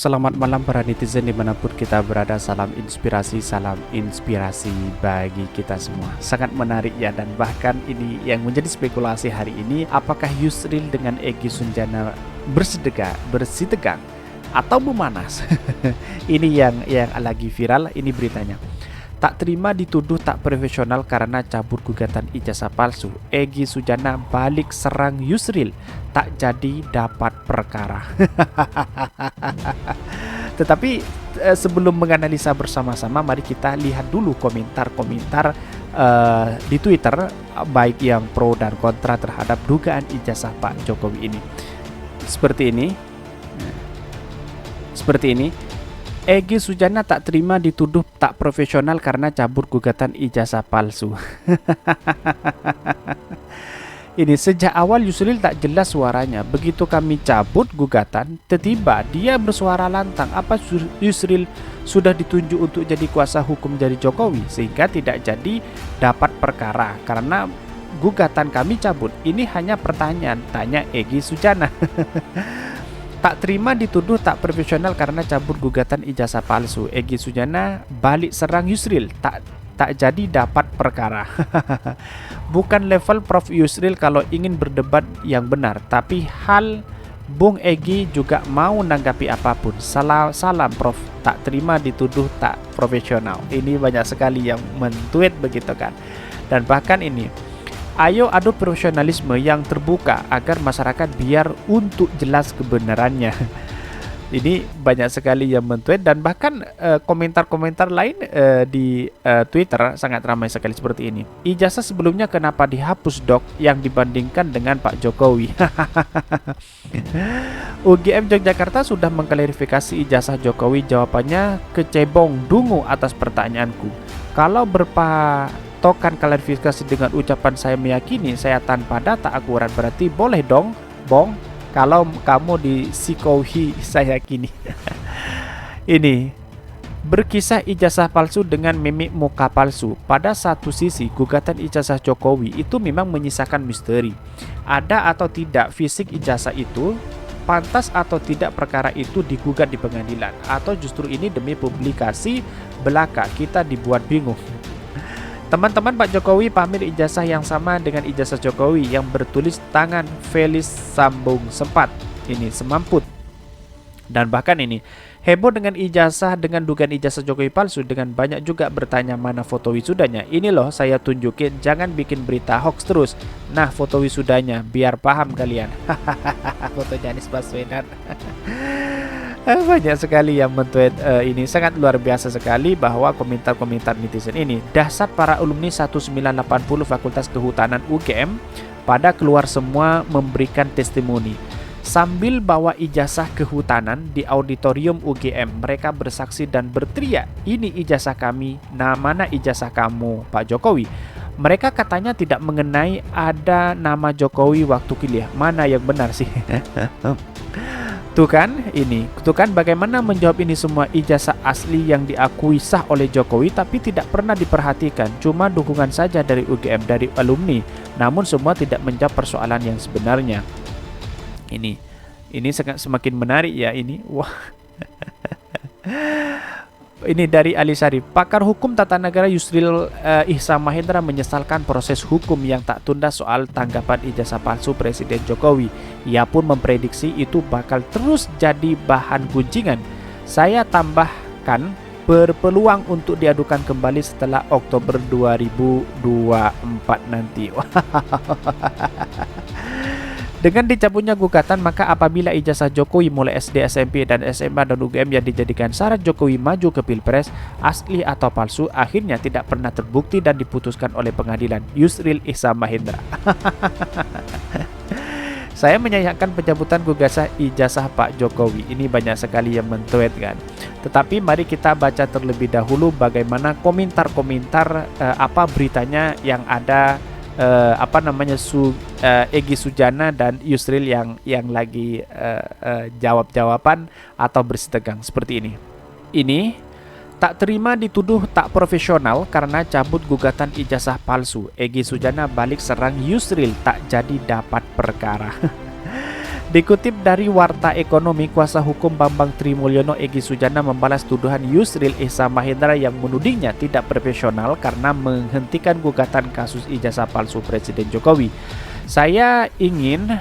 selamat malam para netizen dimanapun kita berada. Salam inspirasi bagi kita semua. Sangat menarik ya, dan bahkan ini yang menjadi spekulasi hari ini, apakah Yusril dengan Egy Sujana bersih tegang atau memanas? Ini yang lagi viral, ini beritanya. Tak terima dituduh tak profesional karena cabut gugatan ijazah palsu. Egy Sujana balik serang Yusril, tak jadi dapat perkara. Tetapi sebelum menganalisa bersama-sama, mari kita lihat dulu komentar-komentar di Twitter, baik yang pro dan kontra terhadap dugaan ijazah Pak Jokowi ini. Seperti ini. Egy Sujana tak terima dituduh tak profesional karena cabut gugatan ijazah palsu. Ini sejak awal Yusril tak jelas suaranya. Begitu kami cabut gugatan, tiba-tiba dia bersuara lantang. Apa Yusril sudah ditunjuk untuk jadi kuasa hukum dari Jokowi sehingga tidak jadi dapat perkara karena gugatan kami cabut? Ini hanya pertanyaan, tanya Egy Sujana. Tak terima dituduh tak profesional karena cabut gugatan ijazah palsu. Egy Sujana balik serang Yusril, tak jadi dapat perkara. Bukan level Prof Yusril kalau ingin berdebat yang benar, tapi hal Bung Egy juga mau nanggapi apapun. Salam Prof, tak terima dituduh tak profesional. Ini banyak sekali yang men-tweet begitu kan. Dan bahkan ini, ayo adu profesionalisme yang terbuka agar masyarakat biar untuk jelas kebenarannya. Ini banyak sekali yang men-tweet, dan bahkan komentar-komentar lain di Twitter sangat ramai sekali seperti ini. Ijazah sebelumnya kenapa dihapus dok yang dibandingkan dengan Pak Jokowi? UGM Yogyakarta sudah mengklarifikasi ijazah Jokowi. Jawabannya kecebong dungu atas pertanyaanku. Kalau tokan klarifikasi dengan ucapan saya meyakini, saya tanpa data akurat, berarti boleh dong, Bong, kalau kamu disikohi saya yakini. Ini berkisah ijazah palsu dengan mimik muka palsu. Pada satu sisi, gugatan ijazah Jokowi itu memang menyisakan misteri. Ada atau tidak fisik ijazah itu, pantas atau tidak perkara itu digugat di pengadilan, atau justru ini demi publikasi belaka kita dibuat bingung. Teman-teman Pak Jokowi pamer ijazah yang sama dengan ijazah Jokowi yang bertulis tangan Felis Sambung Sempat. Ini semamput. Dan bahkan ini heboh dengan ijazah, dengan dugaan ijazah Jokowi palsu, dengan banyak juga bertanya mana foto wisudanya. Ini loh saya tunjukin, jangan bikin berita hoax terus. Nah, foto wisudanya biar paham kalian. Foto Anies Baswedan. Banyak sekali yang men-tweet ini, sangat luar biasa sekali bahwa komentar-komentar netizen ini. Dasar para alumni 1980 Fakultas Kehutanan UGM pada keluar semua memberikan testimoni. Sambil bawa ijazah kehutanan di auditorium UGM, mereka bersaksi dan berteriak, ini ijazah kami, nah mana ijazah kamu Pak Jokowi? Mereka katanya tidak mengenai ada nama Jokowi waktu kuliah. Mana yang benar sih? Tuh kan bagaimana menjawab ini semua. Ijazah asli yang diakui sah oleh Jokowi tapi tidak pernah diperhatikan, cuma dukungan saja dari UGM, dari alumni, namun semua tidak menjawab persoalan yang sebenarnya. Ini semakin menarik ya ini. Wah. Ini dari Ali Sarif. Pakar hukum tata negara Yusril Ihsan Mahendra menyesalkan proses hukum yang tak tunda soal tanggapan ijazah palsu Presiden Jokowi. Ia pun memprediksi itu bakal terus jadi bahan gunjingan. Saya tambahkan berpeluang untuk diadukan kembali setelah Oktober 2024 nanti. Dengan dicabutnya gugatan, maka apabila ijazah Jokowi mulai SD, SMP, dan SMA dan UGM yang dijadikan syarat Jokowi maju ke Pilpres, asli atau palsu, akhirnya tidak pernah terbukti dan diputuskan oleh pengadilan. Yusril Ihsan Mahendra. Saya menyayangkan pencabutan gugatan ijazah Pak Jokowi. Ini banyak sekali yang men-tweet kan. Tetapi mari kita baca terlebih dahulu bagaimana komentar-komentar apa beritanya yang ada. Egy Sujana dan Yusril yang lagi jawab-jawaban atau bersih tegang seperti ini. Ini tak terima dituduh tak profesional karena cabut gugatan ijazah palsu. Egy Sujana balik serang Yusril, tak jadi dapat perkara. Dikutip dari Warta Ekonomi, kuasa hukum Bambang Trimulyono Egy Sujana membalas tuduhan Yusril Ihsan Mahendra yang menudingnya tidak profesional karena menghentikan gugatan kasus ijazah palsu Presiden Jokowi. Saya ingin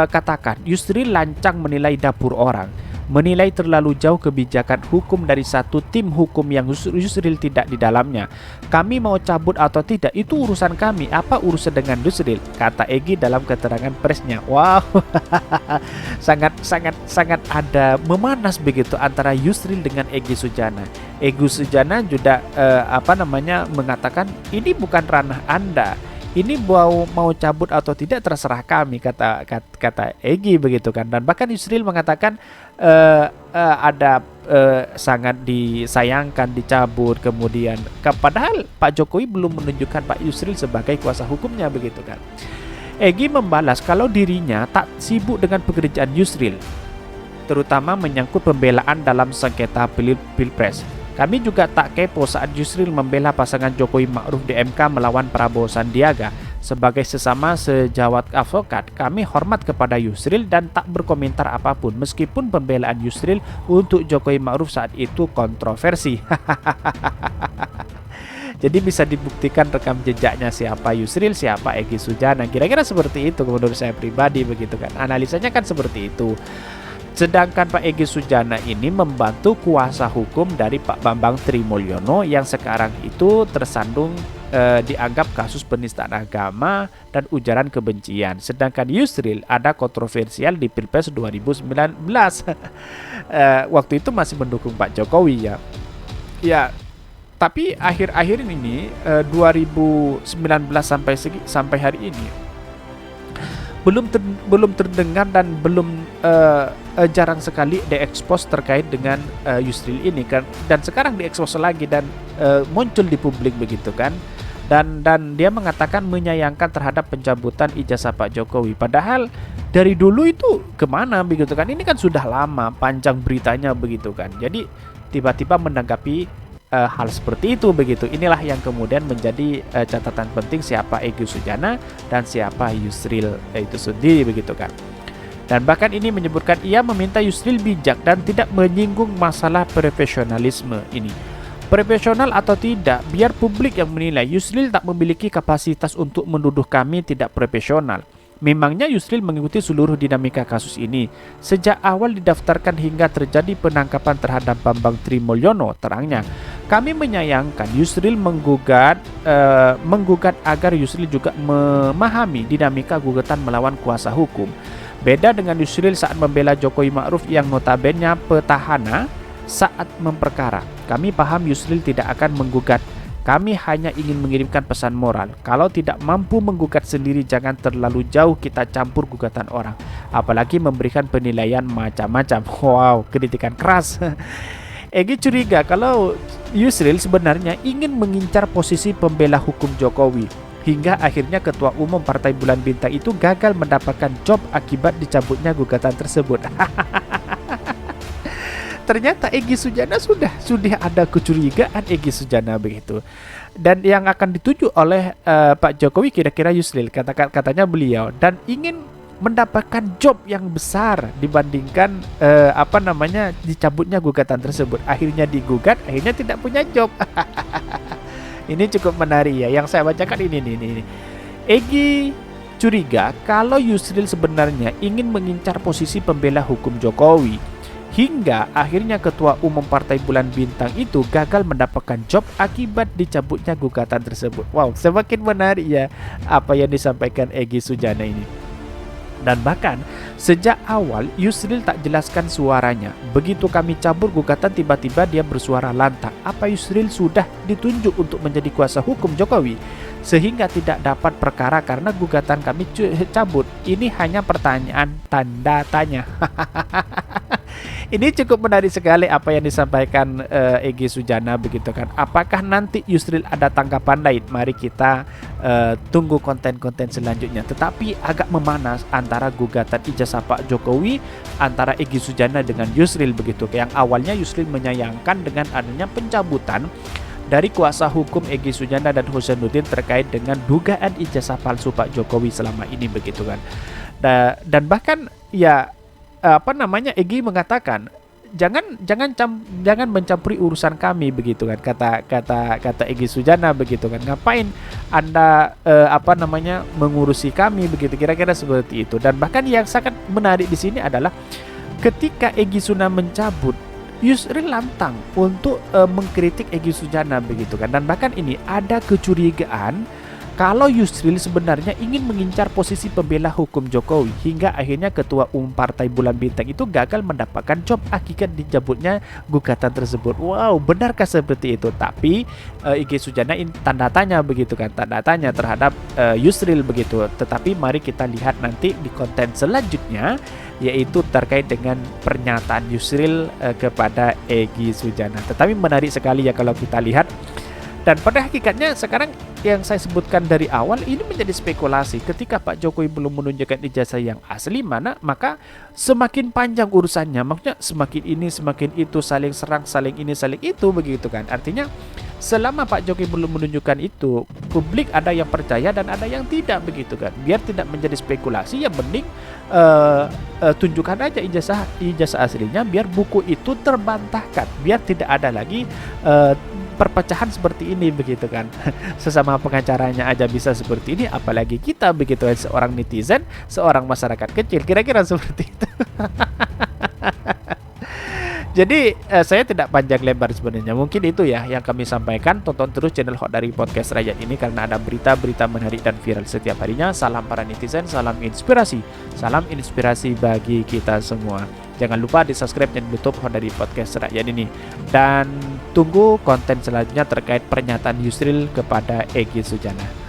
katakan, Yusril lancang menilai dapur orang, menilai terlalu jauh kebijakan hukum dari satu tim hukum yang Yusril tidak di dalamnya. Kami mau cabut atau tidak itu urusan kami, apa urusan dengan Yusril, kata Egy dalam keterangan persnya. Wow, sangat ada memanas begitu antara Yusril dengan Egy Sujana. Egy Sujana juga mengatakan ini bukan ranah Anda. Ini mau cabut atau tidak terserah kami, kata Egy begitu kan. Dan bahkan Yusril mengatakan sangat disayangkan dicabut kemudian. Padahal Pak Jokowi belum menunjukkan Pak Yusril sebagai kuasa hukumnya begitu kan. Egy membalas kalau dirinya tak sibuk dengan pekerjaan Yusril, terutama menyangkut pembelaan dalam sengketa Pilpres. Kami juga tak kepo saat Yusril membela pasangan Jokowi Ma'ruf di MK melawan Prabowo Sandiaga. Sebagai sesama sejawat advokat, kami hormat kepada Yusril dan tak berkomentar apapun meskipun pembelaan Yusril untuk Jokowi Ma'ruf saat itu kontroversi. Jadi bisa dibuktikan rekam jejaknya siapa Yusril, siapa Egy Sujana. Kira-kira seperti itu menurut saya pribadi begitu kan. Analisanya kan seperti itu. Sedangkan Pak Egy Sujana ini membantu kuasa hukum dari Pak Bambang Trimulyono yang sekarang itu tersandung dianggap kasus penistaan agama dan ujaran kebencian. Sedangkan Yusril ada kontroversial di Pilpres 2019. Waktu itu masih mendukung Pak Jokowi ya. Ya, tapi akhir-akhir ini 2019 sampai hari ini belum terdengar dan belum jarang sekali diekspos terkait dengan Yusril ini kan, dan sekarang diekspos lagi dan muncul di publik begitu kan, dan dia mengatakan menyayangkan terhadap pencabutan ijazah Pak Jokowi, padahal dari dulu itu kemana begitu kan, ini kan sudah lama panjang beritanya begitu kan, jadi tiba-tiba menanggapi hal seperti itu begitu. Inilah yang kemudian menjadi catatan penting siapa Egy Sujana dan siapa Yusril itu sendiri begitu kan. Dan bahkan ini menyebutkan ia meminta Yusril bijak dan tidak menyinggung masalah profesionalisme ini. Profesional atau tidak, biar publik yang menilai. Yusril tak memiliki kapasitas untuk menuduh kami tidak profesional. Memangnya Yusril mengikuti seluruh dinamika kasus ini. Sejak awal didaftarkan hingga terjadi penangkapan terhadap Bambang Trimulyono, terangnya. Kami menyayangkan Yusril menggugat agar Yusril juga memahami dinamika gugatan melawan kuasa hukum. Beda dengan Yusril saat membela Jokowi Ma'ruf yang notabene petahana saat memperkara. Kami paham Yusril tidak akan menggugat. Kami hanya ingin mengirimkan pesan moral. Kalau tidak mampu menggugat sendiri, jangan terlalu jauh kita campur gugatan orang. Apalagi memberikan penilaian macam-macam. Wow, kritikan keras. Egy curiga kalau Yusril sebenarnya ingin mengincar posisi pembela hukum Jokowi. Hingga akhirnya Ketua Umum Partai Bulan Bintang itu gagal mendapatkan job akibat dicabutnya gugatan tersebut. Ternyata Egy Sujana sudah ada kecurigaan Egy Sujana begitu. Dan yang akan dituju oleh Pak Jokowi kira-kira Yusril, katanya beliau, dan ingin mendapatkan job yang besar dibandingkan dicabutnya gugatan tersebut. Akhirnya digugat, akhirnya tidak punya job. Ini cukup menarik ya. Yang saya bacakan ini. Egy curiga kalau Yusril sebenarnya ingin mengincar posisi pembela hukum Jokowi. Hingga akhirnya Ketua Umum Partai Bulan Bintang itu gagal mendapatkan job akibat dicabutnya gugatan tersebut. Wow, semakin menarik ya apa yang disampaikan Egy Sujana ini. Dan bahkan sejak awal Yusril tak jelaskan suaranya. Begitu kami cabut gugatan tiba-tiba dia bersuara lantang. Apa Yusril sudah ditunjuk untuk menjadi kuasa hukum Jokowi? Sehingga tidak dapat perkara karena gugatan kami cabut. Ini hanya pertanyaan tanda tanya. Ini cukup menarik sekali apa yang disampaikan Egy Sujana begitu kan. Apakah nanti Yusril ada tanggapan lain? Mari kita tunggu konten-konten selanjutnya. Tetapi agak memanas antara gugatan ijazah Pak Jokowi antara Egy Sujana dengan Yusril begitu. Yang awalnya Yusril menyayangkan dengan adanya pencabutan dari kuasa hukum Egy Sujana dan Husanuddin terkait dengan dugaan ijazah palsu Pak Jokowi selama ini begitu kan. Dan bahkan ya Egy mengatakan jangan mencampuri urusan kami begitu kan, kata Egy Sujana begitu kan, ngapain Anda mengurusi kami begitu, kira-kira seperti itu. Dan bahkan yang sangat menarik di sini adalah ketika Egy Sujana mencabut, Yusril lantang untuk mengkritik Egy Sujana begitu kan. Dan bahkan ini ada kecurigaan kalau Yusril sebenarnya ingin mengincar posisi pembela hukum Jokowi, hingga akhirnya Ketua Umum Partai Bulan Bintang itu gagal mendapatkan job akibat dicabutnya gugatan tersebut. Wow, benarkah seperti itu? Tapi Egy Sujana tanda tanya begitu kan, tanda tanya terhadap Yusril begitu. Tetapi mari kita lihat nanti di konten selanjutnya, yaitu terkait dengan pernyataan Yusril kepada Egy Sujana. Tetapi menarik sekali ya kalau kita lihat. Dan pada hakikatnya sekarang yang saya sebutkan dari awal ini menjadi spekulasi. Ketika Pak Jokowi belum menunjukkan ijazah yang asli maka semakin panjang urusannya. Maksudnya semakin ini semakin itu, saling serang, saling ini saling itu begitu kan. Artinya selama Pak Jokowi belum menunjukkan itu, publik ada yang percaya dan ada yang tidak begitu kan. Biar tidak menjadi spekulasi, yang penting tunjukkan aja ijazah aslinya, biar buku itu terbantahkan, biar tidak ada lagi perpecahan seperti ini begitu kan. Sesama pengacaranya aja bisa seperti ini, apalagi kita begitu, seorang netizen, seorang masyarakat kecil, kira-kira seperti itu. Jadi saya tidak panjang lebar sebenarnya. Mungkin itu ya yang kami sampaikan. Tonton terus channel Hot dari Podcast Rakyat ini karena ada berita-berita menarik dan viral setiap harinya. Salam para netizen, salam inspirasi. Salam inspirasi bagi kita semua. Jangan lupa di subscribe channel YouTube Hot dari Podcast Rakyat ini. Dan tunggu konten selanjutnya terkait pernyataan Yusril kepada Egy Sujana.